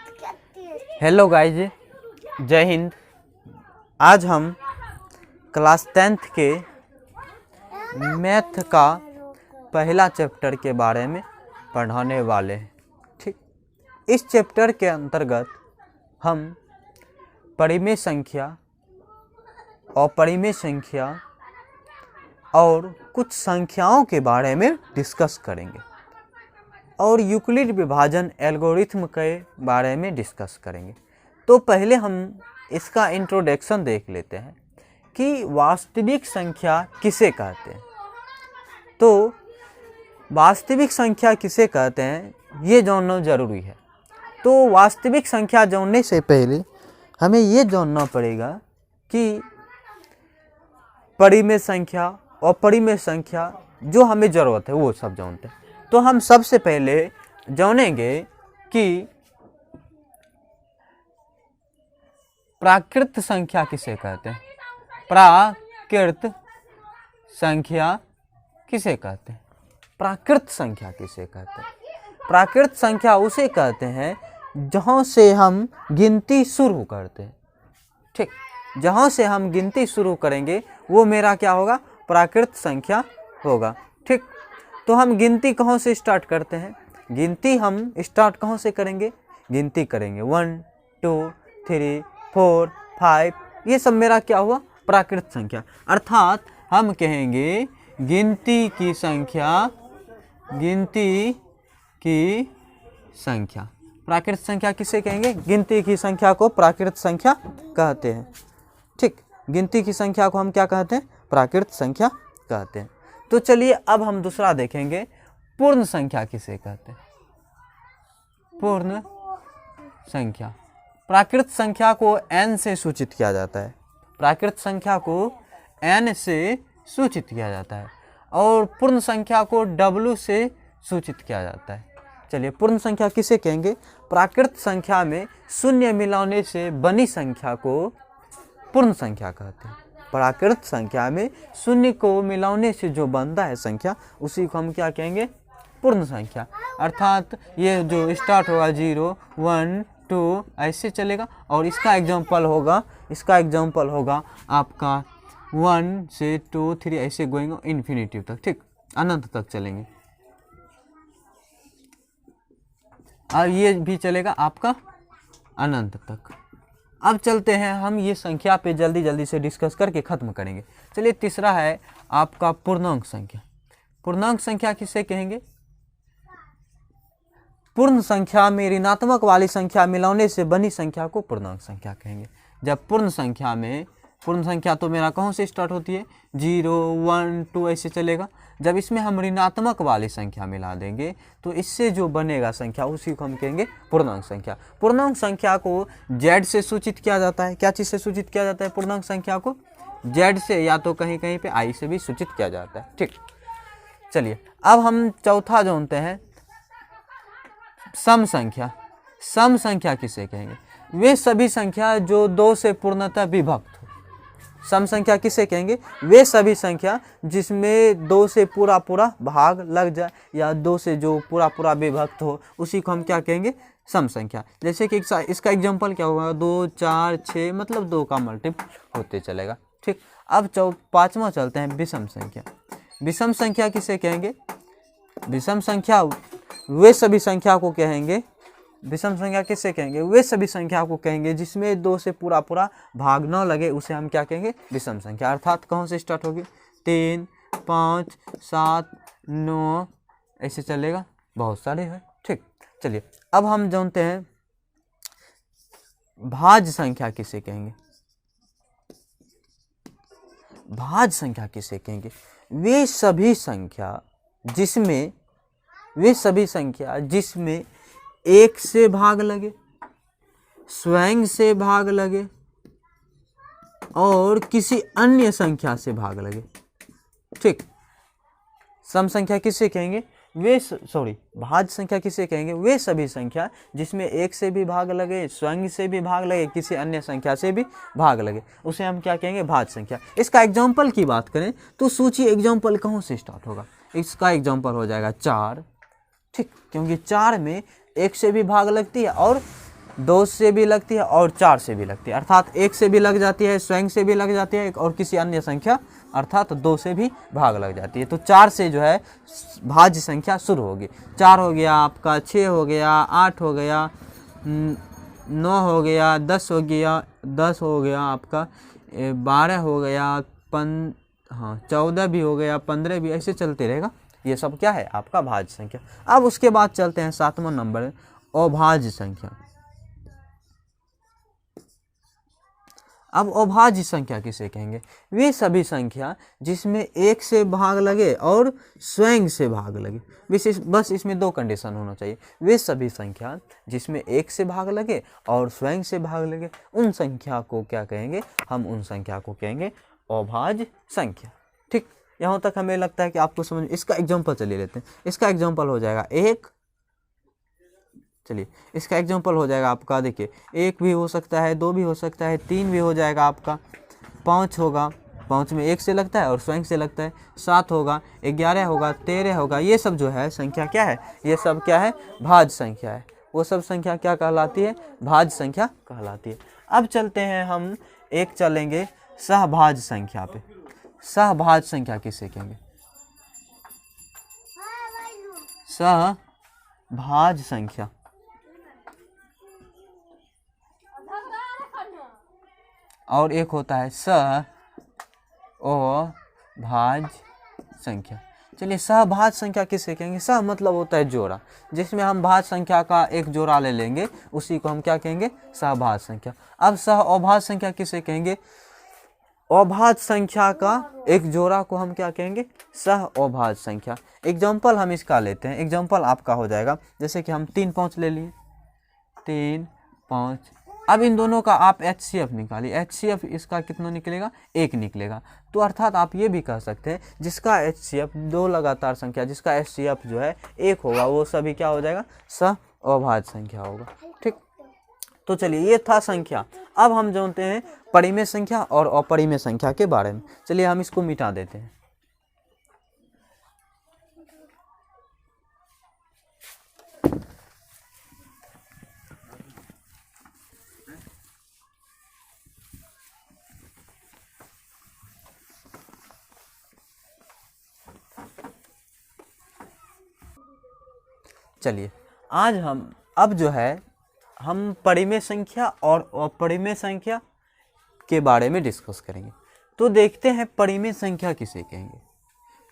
Hello guys, जय हिंद। आज हम क्लास 10th के मैथ का पहला चैप्टर के बारे में पढ़ाने वाले हैं। ठीक, इस चैप्टर के अंतर्गत हम परिमेय संख्या, अपरिमेय संख्या और कुछ संख्याओं के बारे में डिस्कस करेंगे और यूक्लिड विभाजन एल्गोरिथम के बारे में डिस्कस करेंगे। तो पहले हम इसका इंट्रोडक्शन देख लेते हैं कि वास्तविक संख्या किसे कहते हैं। तो वास्तविक संख्या किसे कहते हैं ये जानना ज़रूरी है। तो वास्तविक संख्या जानने से पहले हमें ये जानना पड़ेगा कि परिमेय संख्या और अपरिमेय संख्या जो हमें ज़रूरत है वो सब जानते हैं। तो हम सबसे पहले जानेंगे कि प्राकृत संख्या किसे कहते हैं। प्राकृत संख्या किसे कहते हैं? प्राकृत संख्या किसे कहते हैं? प्राकृत संख्या उसे कहते हैं जहाँ से हम गिनती शुरू करते हैं। ठीक, जहाँ से हम गिनती शुरू करेंगे वो मेरा क्या होगा? प्राकृत संख्या होगा। ठीक, तो हम गिनती कहाँ से स्टार्ट करते हैं? गिनती हम स्टार्ट कहाँ से करेंगे? गिनती करेंगे 1 2 3 4 5, ये सब मेरा क्या हुआ? प्राकृत संख्या। अर्थात हम कहेंगे गिनती की संख्या, गिनती की संख्या। प्राकृत संख्या किसे कहेंगे? गिनती की संख्या को प्राकृत संख्या कहते हैं। ठीक, गिनती की संख्या को हम क्या कहते हैं? प्राकृत संख्या कहते हैं। तो चलिए अब हम दूसरा देखेंगे, पूर्ण संख्या किसे कहते हैं? पूर्ण संख्या। प्राकृत संख्या को n से सूचित किया जाता है। प्राकृत संख्या को n से सूचित किया जाता है और पूर्ण संख्या को w से सूचित किया जाता है। चलिए, पूर्ण संख्या किसे कहेंगे? प्राकृत संख्या में शून्य मिलाने से बनी संख्या को पूर्ण संख्या कहते हैं। प्राकृत संख्या में शून्य को मिलाने से जो बनता है संख्या, उसी को हम क्या कहेंगे? पूर्ण संख्या। अर्थात ये जो स्टार्ट होगा 0 1 2 ऐसे चलेगा और इसका एग्जाम्पल होगा आपका 1 से 2 3 ऐसे गोइंग इन्फिनिटिव तक। ठीक, अनंत तक चलेंगे और ये भी चलेगा आपका अनंत तक। अब चलते हैं, हम ये संख्या पे जल्दी से डिस्कस करके ख़त्म करेंगे। चलिए, तीसरा है आपका पूर्णांक संख्या। पूर्णांक संख्या किसे कहेंगे? पूर्ण संख्या में ऋणात्मक वाली संख्या मिलाने से बनी संख्या को पूर्णांक संख्या कहेंगे। जब पूर्ण संख्या तो मेरा कहाँ से स्टार्ट होती है? 0 1 2 ऐसे चलेगा। जब इसमें हम ऋणात्मक वाली संख्या मिला देंगे तो इससे जो बनेगा संख्या, उसी को हम कहेंगे पूर्णांक संख्या। पूर्णांक संख्या को z से सूचित किया जाता है। क्या चीज़ से सूचित किया जाता है पूर्णांक संख्या को? z से, या तो कहीं कहीं पे i से भी सूचित किया जाता है। ठीक, चलिए अब हम चौथा जानते हैं, सम संख्या। सम संख्या किसे कहेंगे? वे सभी संख्या जो 2 से पूर्णतः विभक्त हो। सम संख्या किसे कहेंगे? वे सभी संख्या जिसमें 2 से पूरा भाग लग जाए या 2 से जो पूरा विभक्त हो, उसी को हम क्या कहेंगे? सम संख्या। जैसे कि इसका एग्जांपल क्या होगा? 2 4 6, मतलब 2 का मल्टीपल होते चलेगा। ठीक, अब पांचवा चलते हैं, विषम संख्या। विषम संख्या किसे कहेंगे? विषम संख्या वे सभी संख्या को कहेंगे। विषम संख्या किसे कहेंगे? वे सभी संख्या को कहेंगे जिसमें 2 से पूरा भाग न लगे, उसे हम क्या कहेंगे? विषम संख्या। अर्थात कहाँ से स्टार्ट होगी? 3 5 7 9 ऐसे चलेगा, बहुत सारे हैं। ठीक, चलिए अब हम जानते हैं भाज्य संख्या किसे कहेंगे? भाज्य संख्या किसे कहेंगे? वे सभी संख्या जिसमें 1 से भाग लगे, स्वयं से भाग लगे और किसी अन्य संख्या से भाग लगे। ठीक, सम संख्या किसे कहेंगे? भाज्य संख्या किसे कहेंगे? वे सभी संख्या जिसमें 1 से भी भाग लगे, स्वयं से भी भाग लगे, किसी अन्य संख्या से भी भाग लगे, उसे हम क्या कहेंगे? भाज्य संख्या। इसका एग्जाम्पल की बात करें तो सूची एग्जाम्पल कहाँ से स्टार्ट होगा? इसका एग्जाम्पल हो जाएगा 4। ठीक, क्योंकि 4 में 1 से भी भाग लगती है और 2 से भी लगती है और 4 से भी लगती है, अर्थात 1 से भी लग जाती है, स्वयं से भी लग जाती है और किसी अन्य संख्या अर्थात 2 से भी भाग लग जाती है। तो 4 से जो है भाज्य संख्या शुरू होगी। 4 हो गया आपका, 6 हो गया, 8 हो गया, 9 हो गया, 10 हो गया, 10 हो गया आपका, 12 हो गया, 14 भी हो गया, 15 भी, ऐसे चलते रहेगा। ये सब क्या है आपका भाज्य संख्या। अब उसके बाद चलते हैं 7वां नंबर, अभाज्य संख्या। अब अभाज्य संख्या किसे कहेंगे? वे सभी संख्या जिसमें 1 से भाग लगे और स्वयं से भाग लगे। बस इसमें 2 कंडीशन होना चाहिए। वे सभी संख्या जिसमें 1 से भाग लगे और स्वयं से भाग लगे, उन संख्या को क्या कहेंगे? हम उन संख्या को कहेंगे अभाज्य संख्या। ठीक, यहाँ तक हमें लगता है कि आपको समझ। इसका एग्जाम्पल चलिए लेते हैं। इसका एग्जाम्पल हो जाएगा 1, चलिए इसका एग्जाम्पल हो जाएगा आपका, देखिए 1 भी हो सकता है, 2 भी हो सकता है, 3 भी हो जाएगा आपका, 5 होगा, 5 में 1 से लगता है और स्वयं से लगता है, 7 होगा, 11 होगा, 13 होगा। ये सब जो है संख्या क्या है? ये सब क्या है? भाज्य संख्या है। वो सब संख्या क्या कहलाती है? भाज्य संख्या कहलाती है। अब चलते हैं हम चलेंगे सहभाज्य संख्या पे। सहभाज्य संख्या किसे कहेंगे? सहभाज्य संख्या। और एक होता है सहअभाज्य संख्या। चलिए सहभाज्य संख्या किसे कहेंगे? सह मतलब होता है जोड़ा, जिसमें हम भाज्य संख्या का एक जोड़ा ले लेंगे, उसी को हम क्या कहेंगे? सहभाज्य संख्या। अब सहअभाज्य संख्या किसे कहेंगे? अभाज्य संख्या का एक जोड़ा को हम क्या कहेंगे? सहअभाज्य संख्या। एग्जाम्पल हम इसका लेते हैं। एग्जाम्पल आपका हो जाएगा, जैसे कि हम 3, 5 ले लिए, 3, 5। अब इन दोनों का आप HCF निकालिए। HCF इसका कितना निकलेगा? 1 निकलेगा। तो अर्थात आप ये भी कह सकते हैं जिसका HCF 2 लगातार संख्या, जिसका HCF जो है 1 होगा, वो सभी क्या हो जाएगा? सहअभाज्य संख्या होगा। ठीक, तो चलिए ये था संख्या। अब हम जानते हैं परिमेय संख्या और अपरिमेय संख्या के बारे में। चलिए हम इसको मिटा देते हैं। चलिए आज अब जो है हम परिमेय संख्या और अपरिमेय संख्या के बारे में डिस्कस करेंगे। तो देखते हैं परिमेय संख्या किसे कहेंगे।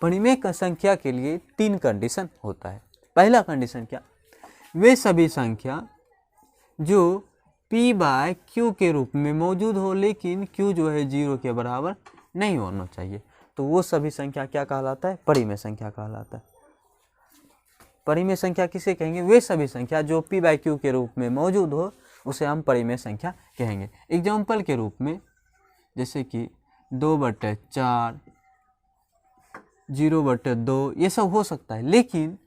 परिमेय संख्या के लिए 3 कंडीशन होता है। पहला कंडीशन क्या? वे सभी संख्या जो p/q के रूप में मौजूद हो, लेकिन q जो है 0 के बराबर नहीं होना चाहिए। तो वो सभी संख्या क्या कहलाता है? परिमेय संख्या कहलाता है। परिमेय संख्या किसे कहेंगे? वे सभी संख्या जो p/q के रूप में मौजूद हो, उसे हम परिमेय संख्या कहेंगे। एग्जाम्पल के रूप में जैसे कि 2/4, 0/2 ये सब हो सकता है, लेकिन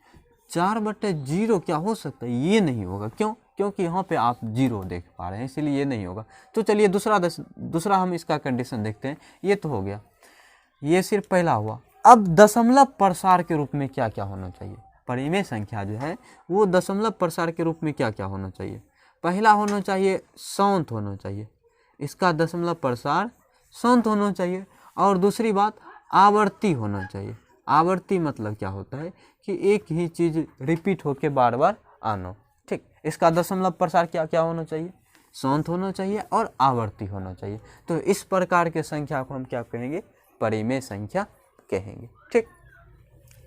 4/0 क्या हो सकता है? ये नहीं होगा। क्यों? क्योंकि यहाँ पे आप 0 देख पा रहे हैं, इसलिए ये नहीं होगा। तो चलिए दूसरा हम इसका कंडीशन देखते हैं। ये तो हो गया, ये सिर्फ पहला हुआ। अब दशमलव प्रसार के रूप में क्या क्या होना चाहिए? परिमेय संख्या जो है वो दशमलव प्रसार के रूप में क्या क्या होना चाहिए? पहला होना चाहिए सौंत होना चाहिए, इसका दशमलव प्रसार सौंत होना चाहिए। और दूसरी बात आवर्ती होना चाहिए। आवर्ती मतलब क्या होता है कि एक ही चीज़ रिपीट होके बार बार आना। ठीक, इसका दशमलव प्रसार क्या क्या होना चाहिए? सौंत होना चाहिए और आवर्ती होना चाहिए। तो इस प्रकार के संख्या को हम क्या कहेंगे? परिमेय संख्या कहेंगे। ठीक,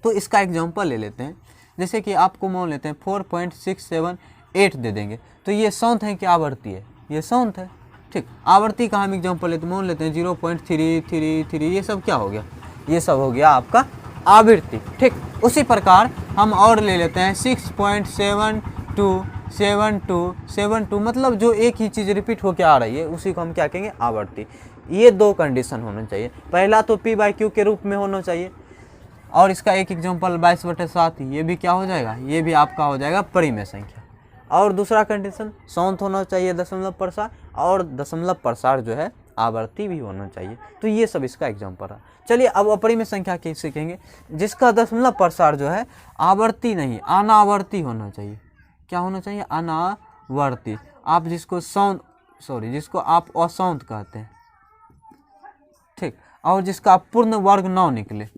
तो इसका एग्जांपल ले लेते हैं। जैसे कि आपको मान लेते हैं 4.678 दे देंगे, तो ये सौंत है कि आवर्ती है? ये सौंत है। ठीक, आवर्ती का हम एग्जांपल लेते हैं, मान लेते हैं 0.333। ये सब क्या हो गया? ये सब हो गया आपका आवृत्ति। ठीक, उसी प्रकार हम और ले लेते हैं 6.7272 मतलब जो एक ही चीज़ रिपीट होकर आ रही है, उसी को हम क्या कहेंगे? आवर्ती। ये 2 कंडीशन होना चाहिए। पहला तो p/q के रूप में होना चाहिए, और इसका एक एग्जांपल 22/7, ये भी क्या हो जाएगा? ये भी आपका हो जाएगा परिमेय संख्या। और दूसरा कंडीशन सौंत होना चाहिए दशमलव प्रसार, और दशमलव प्रसार जो है आवर्ती भी होना चाहिए। तो ये सब इसका एग्जांपल है। चलिए अब अपरिमेय संख्या कैसे कहेंगे? जिसका दशमलव प्रसार जो है आवर्ती नहीं, अनावर्ती होना चाहिए। क्या होना चाहिए? अनावर्ती। आप जिसको जिसको आप असौंत कहते हैं, ठीक, और जिसका पूर्ण वर्ग 9 निकले,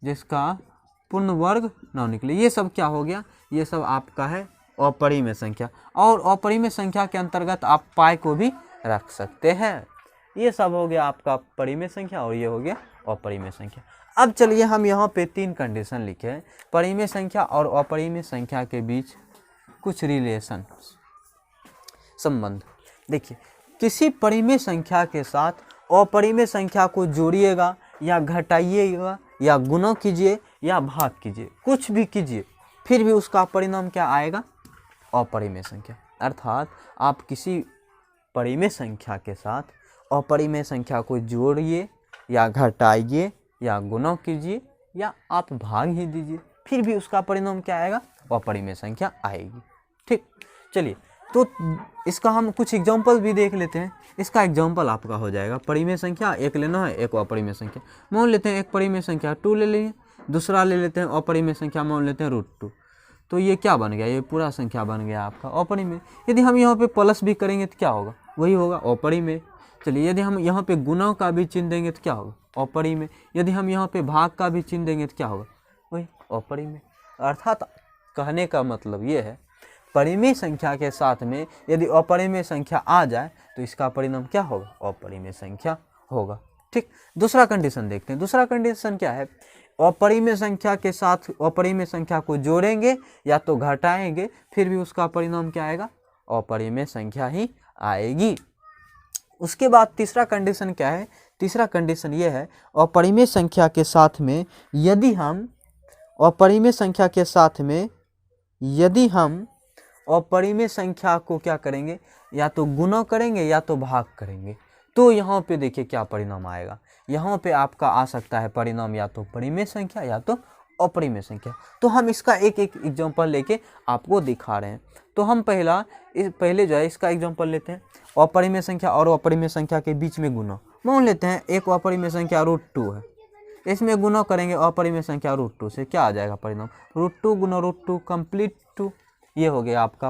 जिसका पूर्ण वर्ग 9 निकले, ये सब क्या हो गया, ये सब आपका है अपरिमेय संख्या। और अपरिमेय संख्या के अंतर्गत आप पाई को भी रख सकते हैं। ये सब हो गया आपका परिमेय संख्या और ये हो गया अपरिमेय संख्या। अब चलिए हम यहाँ पे 3 कंडीशन लिखे हैं परिमेय संख्या और अपरिमेय संख्या के बीच कुछ रिलेशन, संबंध। देखिए, किसी परिमेय संख्या के साथ अपरिमेय संख्या को जोड़िएगा या घटाइएगा या गुणा कीजिए या भाग कीजिए, कुछ भी कीजिए, फिर भी उसका परिणाम क्या आएगा, अपरिमेय संख्या। अर्थात आप किसी परिमेय संख्या के साथ अपरिमेय संख्या को जोड़िए या घटाइए या गुणा कीजिए या आप भाग ही दीजिए, फिर भी उसका परिणाम क्या आएगा, अपरिमेय संख्या आएगी। ठीक, चलिए तो इसका हम कुछ एग्जांपल भी देख लेते हैं। इसका एग्जांपल आपका हो जाएगा, परिमेय संख्या एक लेना है, एक अपरिमेय संख्या। मान लेते हैं एक परिमेय संख्या 2 ले लेंगे, दूसरा ले लेते हैं अपरिमेय संख्या, मान लेते हैं √2। तो ये क्या बन गया, ये पूरा संख्या बन गया आपका अपरिमेय। यदि हम यहाँ पे प्लस भी करेंगे तो क्या होगा, वही होगा अपरिमेय। चलिए, यदि हम यहाँ पे गुणा का भी चिन्ह देंगे तो क्या होगा, अपरिमेय। यदि हम यहाँ पे भाग का भी चिन्ह देंगे तो क्या होगा, वही अपरिमेय। अर्थात कहने का मतलब ये है, परिमेय संख्या के साथ में यदि अपरिमेय संख्या आ जाए तो इसका परिणाम क्या होगा, अपरिमेय संख्या होगा। ठीक, दूसरा कंडीशन देखते हैं। दूसरा कंडीशन क्या है, अपरिमेय संख्या के साथ अपरिमेय संख्या को जोड़ेंगे या तो घटाएंगे, फिर भी उसका परिणाम क्या आएगा, अपरिमेय संख्या ही आएगी। उसके बाद तीसरा कंडीशन क्या है, तीसरा कंडीशन ये है, अपरिमेय संख्या के साथ में यदि हम अपरिमेय संख्या के साथ में यदि हम अपरिमेय संख्या को क्या करेंगे, या तो गुणा करेंगे या तो भाग करेंगे, तो यहाँ पे देखिए क्या परिणाम आएगा। यहाँ पे आपका आ सकता है परिणाम या तो परिमेय संख्या या तो अपरिमेय संख्या। तो हम इसका एक एक एग्जांपल लेके आपको दिखा रहे हैं। तो हम पहले जो है इसका एग्जांपल लेते हैं, अपरिमेय संख्या और अपरिमेय संख्या के बीच में गुणा। मान लेते हैं एक अपरिमेय संख्या √2 है, इसमें गुणा करेंगे अपरिमेय संख्या √2 से, क्या आ जाएगा परिणाम, √2 गुना √2 कंप्लीट 2। ये हो गया आपका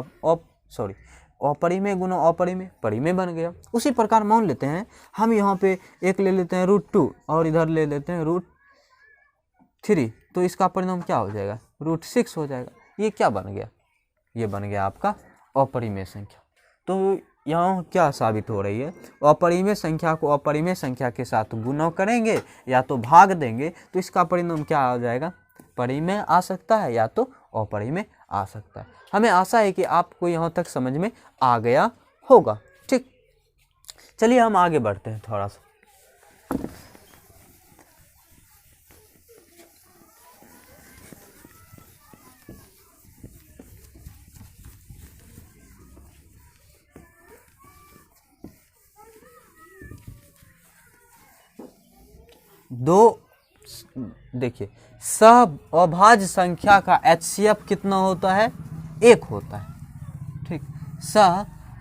अपरिमेय गुना अपरिमेय, परिमेय बन गया। उसी प्रकार मान लेते हैं हम यहाँ पे एक ले लेते हैं √2 और इधर ले लेते हैं √3, तो इसका परिणाम क्या हो जाएगा, √6 हो जाएगा। ये क्या बन गया, ये बन गया आपका अपरिमेय संख्या। तो यहाँ क्या साबित हो रही है, अपरिमेय संख्या को अपरिमेय संख्या के साथ गुणा करेंगे या तो भाग देंगे तो इसका परिणाम क्या आ जाएगा, परिमेय आ सकता है या तो अपरिमेय आ सकता है। हमें आशा है कि आपको यहाँ तक समझ में आ गया होगा। ठीक, चलिए हम आगे बढ़ते हैं थोड़ा सा। देखिए, अभाज्य संख्या का HCF कितना होता है, 1 होता है। ठीक,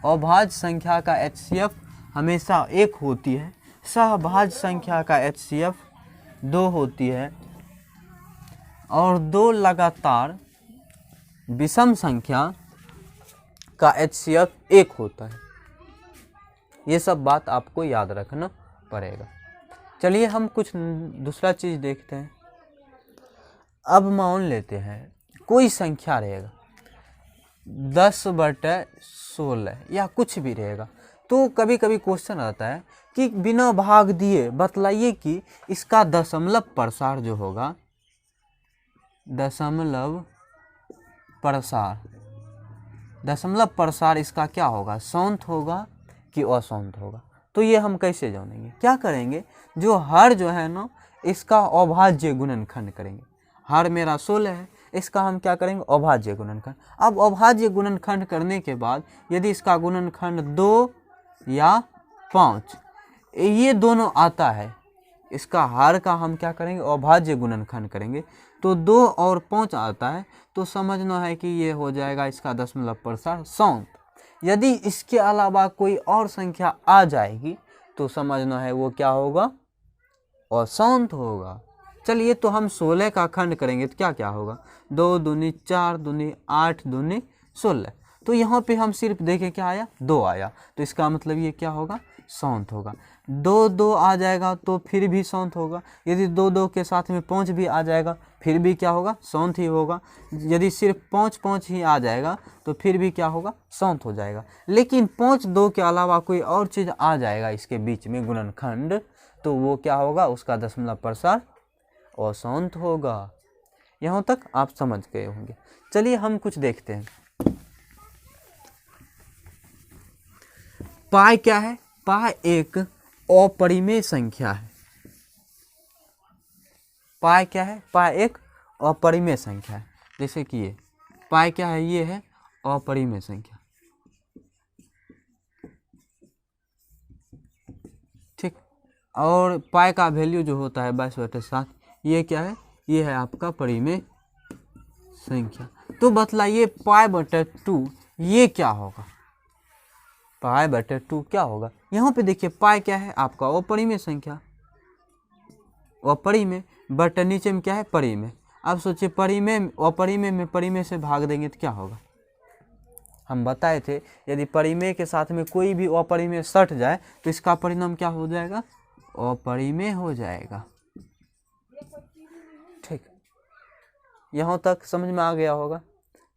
अभाज्य संख्या का HCF हमेशा 1 होती है, सहभाज्य संख्या का HCF 2 होती है, और 2 लगातार विषम संख्या का HCF 1 होता है। ये सब बात आपको याद रखना पड़ेगा। चलिए हम कुछ दूसरा चीज़ देखते हैं। अब मान लेते हैं कोई संख्या रहेगा 10/16 या कुछ भी रहेगा, तो कभी कभी क्वेश्चन आता है कि बिना भाग दिए बतलाइए कि इसका दशमलव प्रसार जो होगा, दशमलव प्रसार इसका क्या होगा, शांत होगा कि अशांत होगा। तो ये हम कैसे जानेंगे, क्या करेंगे, जो हर जो है ना इसका अभाज्य गुणनखंड करेंगे। हर मेरा 16 है, इसका हम क्या करेंगे, अभाज्य गुणनखंड। अब अभाज्य गुणनखंड करने के बाद यदि इसका गुणनखंड 2 या 5 ये दोनों आता है, इसका हर का हम क्या करेंगे, अभाज्य गुणनखंड करेंगे। तो 2 और 5 आता है तो समझना है कि ये हो जाएगा इसका दशमलव प्रसार शांत। यदि इसके अलावा कोई और संख्या आ जाएगी तो समझना है वो क्या होगा, अशांत होगा। चलिए तो हम 16 का खंड करेंगे तो क्या क्या होगा, 2 दूनी 4 दूनी 8 दूनी 16। तो यहाँ पे हम सिर्फ देखें क्या आया, 2 आया, तो इसका मतलब ये क्या होगा, सौंत होगा। 2 2 आ जाएगा तो फिर भी सौंत होगा। यदि 2 2 के साथ में 5 भी आ जाएगा फिर भी क्या होगा, सौंत ही होगा। यदि सिर्फ 5 5 ही आ जाएगा तो फिर भी क्या होगा, सौंत हो जाएगा। लेकिन 5 2 के अलावा कोई और चीज़ आ जाएगा इसके बीच में गुणनखंड, तो वो क्या होगा, उसका दशमलव प्रसार असौंत होगा। यहाँ तक आप समझ गए होंगे। चलिए हम कुछ देखते हैं। पाई क्या है, पाई एक अपरिमेय संख्या है। पाई क्या है, पाई एक अपरिमेय संख्या है। जैसे कि ये पाई क्या है, ये है अपरिमेय संख्या, ठीक। और पाई का वैल्यू जो होता है 22/7, ये क्या है, ये है आपका परिमेय संख्या। तो बतलाइए पाई/2 ये क्या होगा, पाई/2 क्या होगा। यहाँ पे देखिए पाई क्या है आपका अपरिमेय संख्या, अपरिमेय बट नीचे में क्या है, परिमेय। अब सोचिए परिमेय अपरिमेय में परिमेय से भाग देंगे तो क्या होगा। हम बताए थे यदि परिमेय के साथ में कोई भी अपरिमेय सट जाए तो इसका परिणाम क्या हो जाएगा, अपरिमेय हो जाएगा, ठीक। यहाँ तक समझ में आ गया होगा।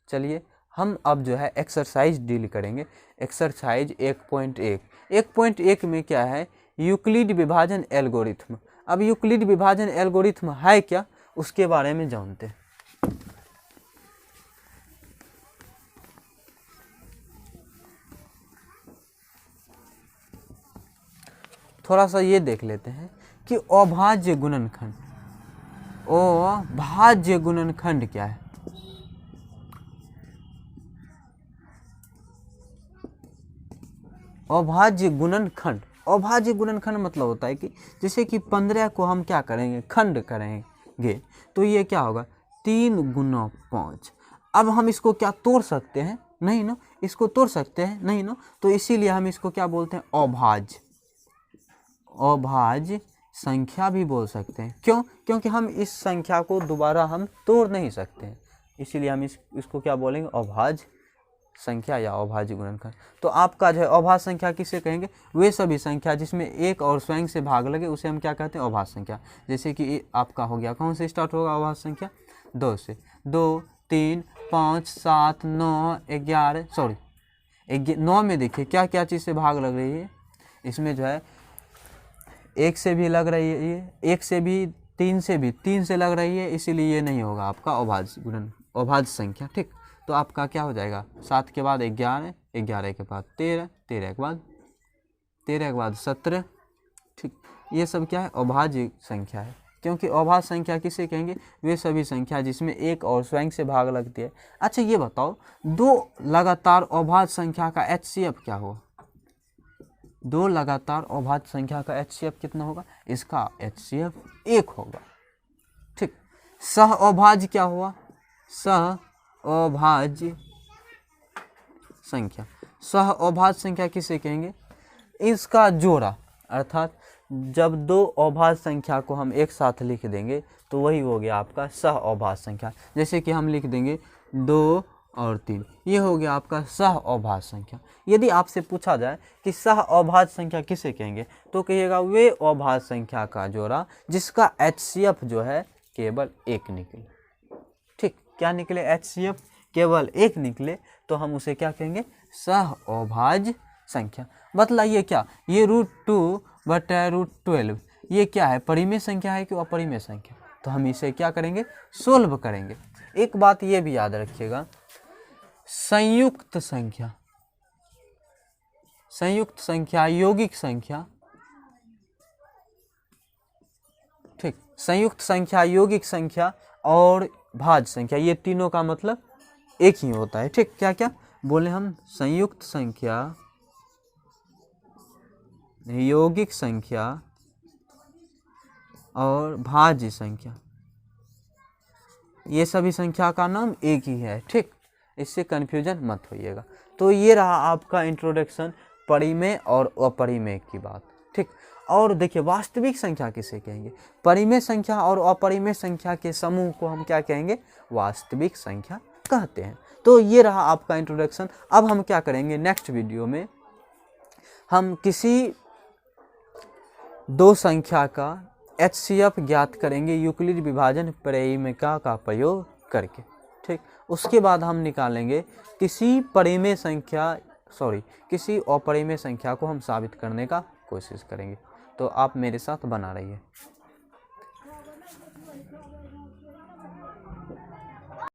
चलिए हम अब जो है एक्सरसाइज डील करेंगे। एक्सरसाइज 1.1। 1.1 में क्या है, यूक्लिड विभाजन एल्गोरिथम। अब यूक्लिड विभाजन एल्गोरिथम है क्या, उसके बारे में जानते हैं। थोड़ा सा ये देख लेते हैं कि अभाज्य गुणनखंड, अभाज्य गुणनखंड क्या है। अभाज्य गुणनखंड, अभाज्य गुणनखंड मतलब होता है कि जैसे कि 15 को हम क्या करेंगे, खंड करेंगे, तो ये क्या होगा 3 × 5। अब हम इसको क्या तोड़ सकते हैं, नहीं ना, इसको तोड़ सकते हैं नहीं ना, तो इसीलिए हम इसको क्या बोलते हैं, अभाज्य, अभाज्य संख्या भी बोल सकते हैं। क्यों, क्योंकि हम इस संख्या को दोबारा हम तोड़ नहीं सकते हैं, इसीलिए हम इसको क्या बोलेंगे, अभाज्य संख्या या अभाज्य गुणनखंड। तो आपका जो है अभाज्य संख्या किसे कहेंगे, वे सभी संख्या जिसमें एक और स्वयं से भाग लगे उसे हम क्या कहते हैं, अभाज्य संख्या। जैसे कि आपका हो गया, कौन से स्टार्ट होगा अभाज्य संख्या, 2 से। 2 3 5 7 9 11, सॉरी 9 में देखिए क्या क्या चीज़ से भाग लग रही है, इसमें जो है 1 से भी लग रही है, ये 1 से भी, 3 से भी, 3 से लग रही है, इसीलिए ये नहीं होगा आपका अभाज्य गुणन, अभाज्य संख्या, ठीक। तो आपका क्या हो जाएगा, 7 के बाद 11, 11 के बाद 13, 13 के बाद 17, ठीक। ये सब क्या है, अभाज्य संख्या है। क्योंकि अभाज्य संख्या किसे कहेंगे, वे सभी संख्या जिसमें एक और स्वयं से भाग लगती है। अच्छा ये बताओ, 2 लगातार अभाज्य संख्या का HCF क्या होगा, 2 लगातार अभाज्य संख्या का HCF कितना होगा, इसका HCF 1 होगा, ठीक। सह अभाज्य क्या हुआ, सह अभाज्य संख्या, सह अभाज्य संख्या किसे कहेंगे, इसका जोड़ा, अर्थात जब 2 अभाज्य संख्या को हम एक साथ लिख देंगे तो वही हो गया आपका सह अभाज्य संख्या। जैसे कि हम लिख देंगे 2 और 3, ये हो गया आपका सह अभाज्य संख्या। यदि आपसे पूछा जाए कि सह अभाज्य संख्या किसे कहेंगे, तो कहिएगा वे अभाज्य संख्या का जोड़ा जिसका HCF जो है केवल 1 निकले, ठीक। क्या निकले, HCF केवल 1 निकले तो हम उसे क्या कहेंगे, सह अभाज्य संख्या। बतलाइए क्या, ये √2/√12 ये क्या है, परिमेय संख्या है कि अपरिमेय संख्या, तो हम इसे क्या करेंगे, सोल्व करेंगे। एक बात ये भी याद रखिएगा, संयुक्त संख्या, संयुक्त संख्या, यौगिक संख्या, ठीक, संयुक्त संख्या, यौगिक संख्या और भाज्य संख्या, ये तीनों का मतलब एक ही होता है, ठीक। क्या क्या बोले हम, संयुक्त संख्या, यौगिक संख्या और भाज्य संख्या, ये सभी संख्या का नाम एक ही है, ठीक। इससे कन्फ्यूजन मत होइएगा। तो ये रहा आपका इंट्रोडक्शन परिमेय और अपरिमेय की बात, ठीक। और देखिए वास्तविक संख्या किसे कहेंगे, परिमेय संख्या और अपरिमेय संख्या के समूह को हम क्या कहेंगे, वास्तविक संख्या कहते हैं। तो ये रहा आपका इंट्रोडक्शन। अब हम क्या करेंगे, नेक्स्ट वीडियो में हम किसी दो संख्या का HCF ज्ञात करेंगे यूक्लिड विभाजन परिमेयता का प्रयोग करके। ठीक, उसके बाद हम निकालेंगे किसी अपरिमेय संख्या को हम साबित करने का कोशिश करेंगे। तो आप मेरे साथ बना रहिए।